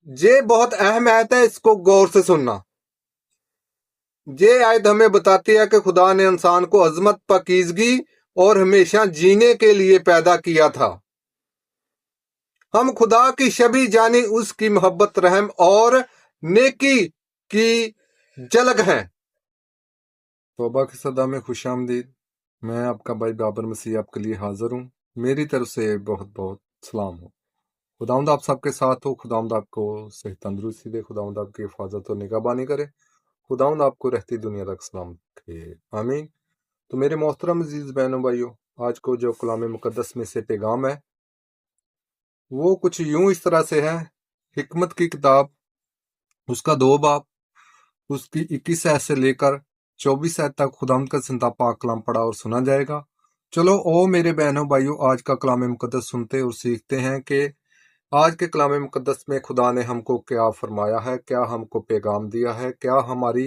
ये बहुत अहम आयत है, इसको गौर से सुनना। ये आयत हमें बताती है कि खुदा ने इंसान को अजमत, पाकीज़गी और हमेशा जीने के लिए पैदा किया था। हम खुदा की शबी जानी उसकी मोहब्बत, रहम और नेकी की झलक हैं। तौबा की सदा में खुश आमदीद। मैं आपका भाई बाबर मसीह आपके लिए हाजिर हूँ। मेरी तरफ से बहुत बहुत सलाम हो। खुदावंद आप सबके साथ हो। खुदावंद आपको सेहत तंदुरुस्ती दे। खुदावंद आपकी हिफाजत और निगहबानी करे। खुदावंद आपको रहती दुनिया तक सलाम रखे। आमीन। तो मेरे मोहतरम अजीज बहनों भाइयों, आज को जो कलाम मुकद्दस में से पैगाम है वो कुछ यूं इस तरह से है। हिकमत की किताब उसका 2 बाब उसकी 21 आयत से लेकर 24 आयत तक खुदावंद का जिंदा पाक कलाम पढ़ा और सुना जाएगा। चलो ओ मेरे बहनों भाइयों, आज का कलाम मुकद्दस सुनते और सीखते हैं कि आज के कलाम मुकद्दस में खुदा ने हमको क्या फरमाया है, क्या हमको पैगाम दिया है, क्या हमारी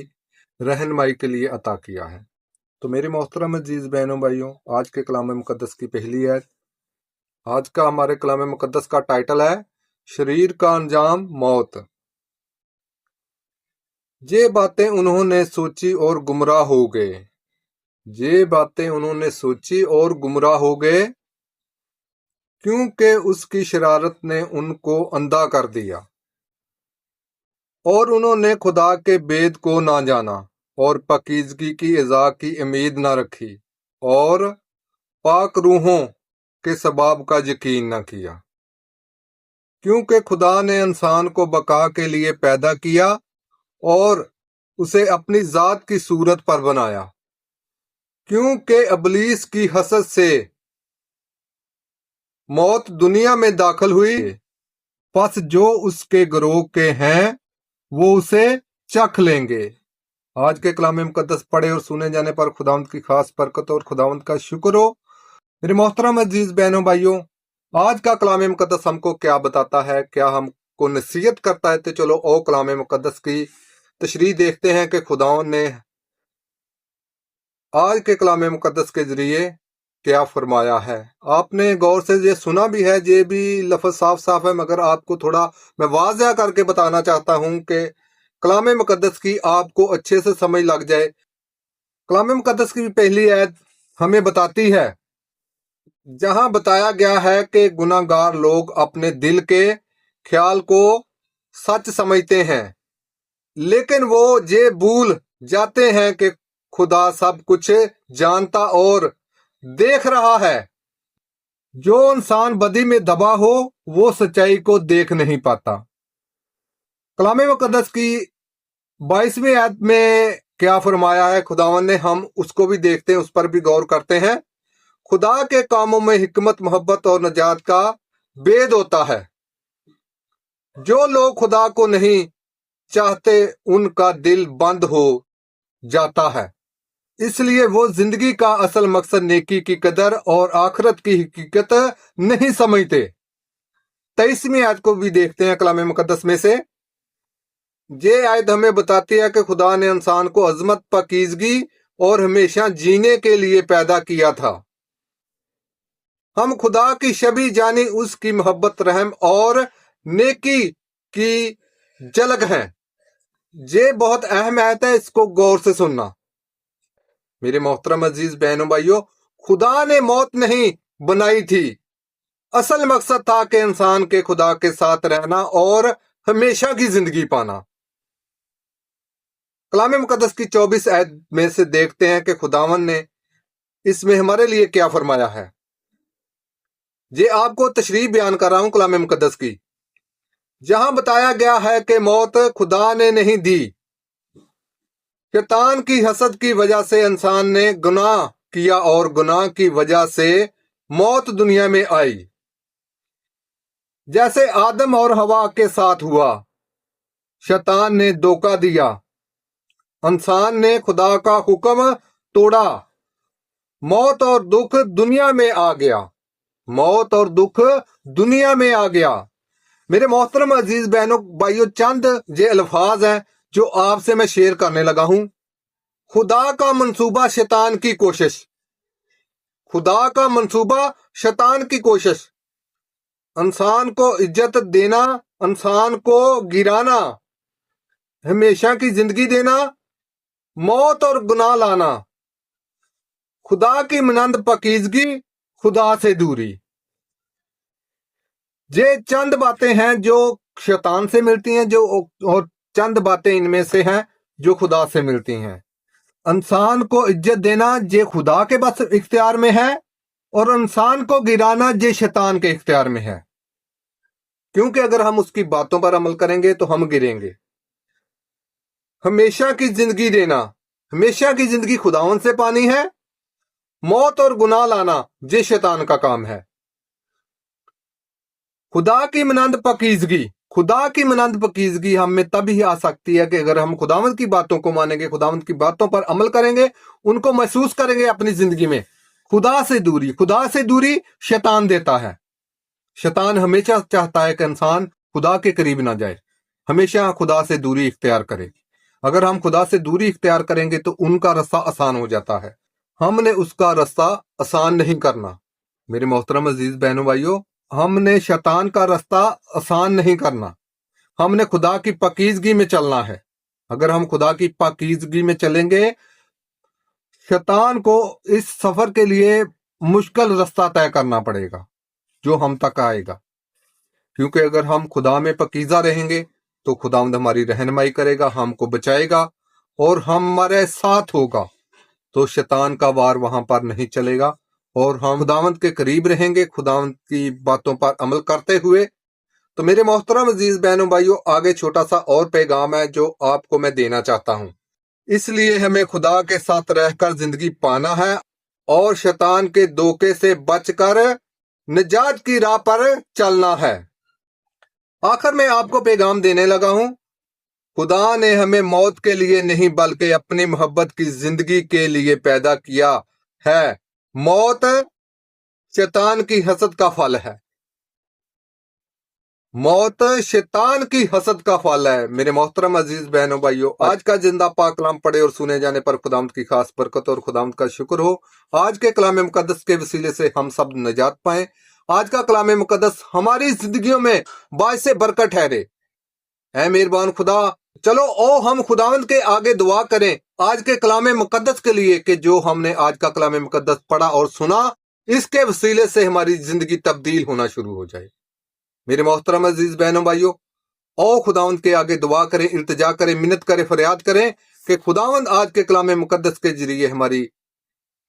रहनुमाई के लिए अता किया है। तो मेरे मोहतरम अजीज बहनों भाइयों, आज के कलाम मुकद्दस की पहली आयत, आज का हमारे कलाम मुकद्दस का टाइटल है शरीर का अंजाम मौत। ये बातें उन्होंने सोची और गुमराह हो गए। ये बातें उन्होंने सोची और गुमराह हो गए, क्योंकि उसकी शरारत ने उनको अंधा कर दिया और उन्होंने खुदा के भेद को ना जाना और पाकीज़गी की इज़ा की उम्मीद ना रखी और पाक रूहों के सबाब का यकीन न किया। क्योंकि खुदा ने इंसान को बका के लिए पैदा किया और उसे अपनी जात की सूरत पर बनाया। क्योंकि इब्लीस की हसद से मौत दुनिया में दाखिल हुई, बस जो उसके गिरोह के हैं वो उसे चख लेंगे। आज के कलाम मुकद्दस पढ़े और सुने जाने पर खुदावंद की खास बरकत और खुदावंद का शुक्र हो। मेरे मोहतरम अजीज बहनों भाइयों, आज का कलाम मुकद्दस हमको क्या बताता है, क्या हमको नसीहत करता है। तो चलो ओ कलाम मुकद्दस की तशरीह देखते हैं कि खुदावंद ने आज के कलाम मुकद्दस के जरिए क्या फरमाया है। आपने गौर से ये सुना भी है, ये भी लफ्ज साफ साफ है, मगर आपको थोड़ा मैं वाज़ह करके बताना चाहता हूं कि कलाम मुकद्दस की आपको अच्छे से समझ लग जाए। कलाम मुकद्दस की पहली आयत हमें बताती है, जहां बताया गया है कि गुनाहगार लोग अपने दिल के ख्याल को सच समझते हैं, लेकिन वो ये भूल जाते हैं कि खुदा सब कुछ जानता और देख रहा है। जो इंसान बदी में दबा हो वो सच्चाई को देख नहीं पाता। कलाम मुकद्दस की 22वीं आयत में क्या फरमाया है खुदावन ने, हम उसको भी देखते हैं, उस पर भी गौर करते हैं। खुदा के कामों में हिकमत, मोहब्बत और नजात का भेद होता है। जो लोग खुदा को नहीं चाहते उनका दिल बंद हो जाता है, इसलिए वो जिंदगी का असल मकसद, नेकी की कदर और आखिरत की हकीकत नहीं समझते। 23वीं आयत को भी देखते हैं कलाम मुकद्दस में से। ये आयत हमें बताती है कि खुदा ने इंसान को अजमत, पाकीज़गी और हमेशा जीने के लिए पैदा किया था। हम खुदा की शबी जानी उसकी मोहब्बत, रहम और नेकी की झलक हैं। ये बहुत अहम आयत है, इसको गौर से सुनना। मेरे मोहतरम अजीज बहनों भाइयों, खुदा ने मौत नहीं बनाई थी। असल मकसद था कि इंसान के खुदा के साथ रहना और हमेशा की जिंदगी पाना। कलाम मुकद्दस की 24 आयत में से देखते हैं कि खुदावन ने इसमें हमारे लिए क्या फरमाया है। ये आपको तशरीह बयान कर रहा हूं कलाम मुकद्दस की, जहां बताया गया है कि मौत खुदा ने नहीं दी। शैतान की हसद की वजह से इंसान ने गुनाह किया और गुनाह की वजह से मौत दुनिया में आई। जैसे आदम और हवा के साथ हुआ, शैतान ने धोखा दिया, इंसान ने खुदा का हुक्म तोड़ा, मौत और दुख दुनिया में आ गया। मौत और दुख दुनिया में आ गया। मेरे मोहतरम अजीज बहनों भाइयों, चंद ये अल्फाज हैं जो आपसे मैं शेयर करने लगा हूं। खुदा का मंसूबा, शैतान की कोशिश। खुदा का मंसूबा, शैतान की कोशिश। इंसान को इज्जत देना, इंसान को गिराना, हमेशा की जिंदगी देना, मौत और गुनाह लाना, खुदा की मनंद पाकीज़गी, खुदा से दूरी। ये चंद बातें हैं जो शैतान से मिलती हैं, जो और चंद बातें इनमें से हैं जो खुदा से मिलती हैं। इंसान को इज्जत देना ये खुदा के बस इख्तियार में है, और इंसान को गिराना ये शैतान के इख्तियार में है, क्योंकि अगर हम उसकी बातों पर अमल करेंगे तो हम गिरेंगे। हमेशा की जिंदगी देना, हमेशा की जिंदगी खुदावन से पानी है। मौत और गुनाह लाना ये शैतान का काम है। खुदा की मनंद पाकीज़गी, खुदा की मनंद पाकीज़गी हम में तभी आ सकती है कि अगर हम खुदावंद की बातों को मानेंगे, खुदावंद की बातों पर अमल करेंगे, उनको महसूस करेंगे अपनी जिंदगी में। खुदा से दूरी, खुदा से दूरी शैतान देता है। शैतान हमेशा चाहता है कि इंसान खुदा के करीब ना जाए, हमेशा खुदा से दूरी इख्तियार करे। अगर हम खुदा से दूरी इख्तियार करेंगे तो उनका रास्ता आसान हो जाता है, हमने उसका रास्ता आसान नहीं करना। मेरे मोहतरम अजीज बहनों भाइयों, हमने शैतान का रास्ता आसान नहीं करना, हमने खुदा की पाकीज़गी में चलना है। अगर हम खुदा की पाकीज़गी में चलेंगे, शैतान को इस सफर के लिए मुश्किल रास्ता तय करना पड़ेगा जो हम तक आएगा, क्योंकि अगर हम खुदा में पाकीज़ा रहेंगे तो खुदावंद हमारी रहनुमाई करेगा, हमको बचाएगा और हमारे साथ होगा, तो शैतान का वार वहां पर नहीं चलेगा और हम खुदावंद के करीब रहेंगे, खुदावंद की बातों पर अमल करते हुए। तो मेरे मोहतरम अजीज बहनों भाइयों, आगे छोटा सा और पैगाम है जो आपको मैं देना चाहता हूं। इसलिए हमें खुदा के साथ रहकर जिंदगी पाना है और शैतान के धोखे से बचकर निजात की राह पर चलना है। आखिर में आपको पैगाम देने लगा हूं, खुदा ने हमें मौत के लिए नहीं बल्कि अपनी मोहब्बत की जिंदगी के लिए पैदा किया है। मौत शैतान की हसद का फल है, मौत शैतान की हसद का फल है। मेरे मोहतरम अजीज बहनों भाइयों, आज का जिंदा पाक कलाम पढ़े और सुने जाने पर खुदावंद की खास बरकत और खुदावंद का शुक्र हो। आज के कलाम मुकद्दस के वसीले से हम सब निजात पाएं। आज का कलाम मुकद्दस हमारी जिंदगियों में बाइसे बरकत ठहरे। ऐ मेहरबान खुदा, चलो ओ हम खुदावंद के आगे दुआ करें आज के कलाम मुकद्दस के लिए कि जो हमने आज का कलाम मुकद्दस पढ़ा और सुना, इसके वसीले से हमारी जिंदगी तब्दील होना शुरू हो जाए। मेरे मोहतरम अजीज बहनों भाइयों, ओ खुदावंद के आगे दुआ करें, इल्तिजा करें, मिन्नत करें, फरियाद करें कि खुदावंद आज के कलाम मुकद्दस के जरिए हमारी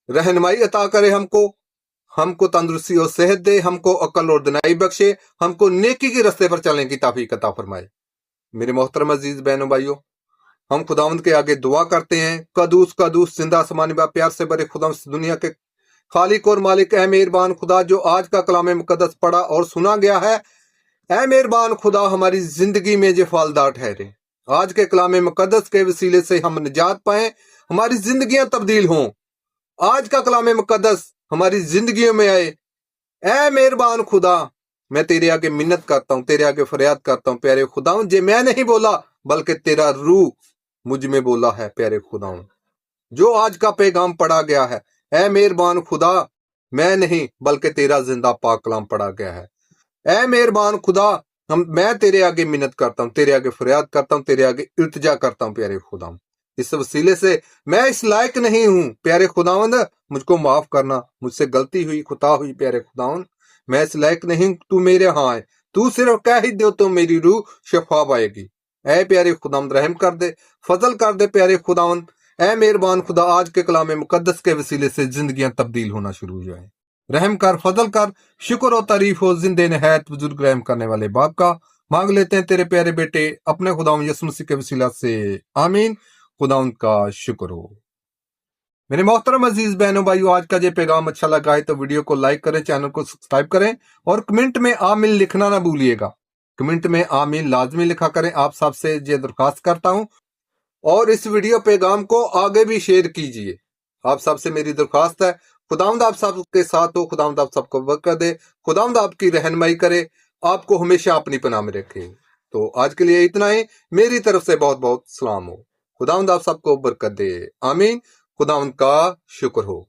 रहनुमाई अता करे, हमको तंदुरुस्ती और सेहत दे, हमको अक्ल और दिनाई बख्शे, हमको नेकी के रास्ते पर चलने की तौफीक अता फरमाए। मेरे मोहतरम अजीज बहनों भाइयों, हम खुदावंद के आगे दुआ करते हैं। कदूस कदूस जिंदा आसमानी बा प्यार से बड़े खुदा दुनिया के खालिक और मालिक है मेहरबान खुदा, जो आज का कलाम मुकद्दस पढ़ा और सुना गया है, ऐ मेहरबान खुदा हमारी जिंदगी में जो फलदार ठहरे। आज के कलाम मुकद्दस के वसीले से हम निजात पाएं, हमारी जिंदगियां तब्दील हों। आज का कलाम मुकद्दस हमारी जिंदगियों में आए। ऐ मेहरबान खुदा, मैं तेरे आगे मिन्नत करता हूँ, तेरे आगे फरियाद करता हूँ प्यारे खुदाऊं, जे मैं नहीं बोला बल्कि तेरा रूह मुझ में बोला है प्यारे खुदाऊं। जो आज का पैगाम पढ़ा गया है, ऐ मेहरबान खुदा, मैं नहीं बल्कि तेरा जिंदा पाक कलाम पढ़ा गया है। ऐ मेहरबान खुदा, मैं तेरे आगे मिन्नत करता हूँ, तेरे आगे फरियाद करता हूँ, तेरे आगे इल्तिजा करता हूँ प्यारे खुदाऊं। इस वसीले से मैं इस लायक नहीं हूँ प्यारे खुदावंद, मुझको माफ करना, मुझसे गलती हुई, खुता हुई प्यारे खुदावंद, मैं इस लायक नहीं, तू मेरे हाँ है, तू सिर्फ कह ही दो तो मेरी रूह शफा पाएगी। ऐ प्यारे खुदावंद रहम कर दे, फजल कर दे प्यारे खुदावंद। ऐ मेहरबान खुदा, आज के कलाम मुकद्दस के वसीले से जिंदगियां तब्दील होना शुरू हो जाए। रहम कर, फजल कर, शुक्र और तारीफ हो जिंदे नहायत बुजुर्ग रहम करने वाले बाप का। मांग लेते हैं तेरे प्यारे बेटे अपने खुदावंद यीशु मसीह के वसीला से, आमीन। खुदावंद का शुक्र हो। मेरे मोहतरम अजीज बहनों भाइयों, आज का ये पैगाम अच्छा लगा है तो वीडियो को लाइक करें, चैनल को सब्सक्राइब करें और कमेंट में आमीन लिखना ना भूलिएगा। कमेंट में आमीन लाजमी लिखा करें, आप सबसे ये दरख्वास्त करता हूं। और इस वीडियो पैगाम को आगे भी शेयर कीजिए, आप सबसे मेरी दरख्वास्त है। खुदावंद आप सबके साथ हो, खुदावंद आप सबको बरकत दे, खुदावंद आपकी रहनुमाई करे, आपको हमेशा अपनी पनाह में रखे। तो आज के लिए इतना ही, मेरी तरफ से बहुत बहुत सलाम हो। खुदावंद आप सबको बरकत दे, आमीन। खुदावंद का शुक्र हो।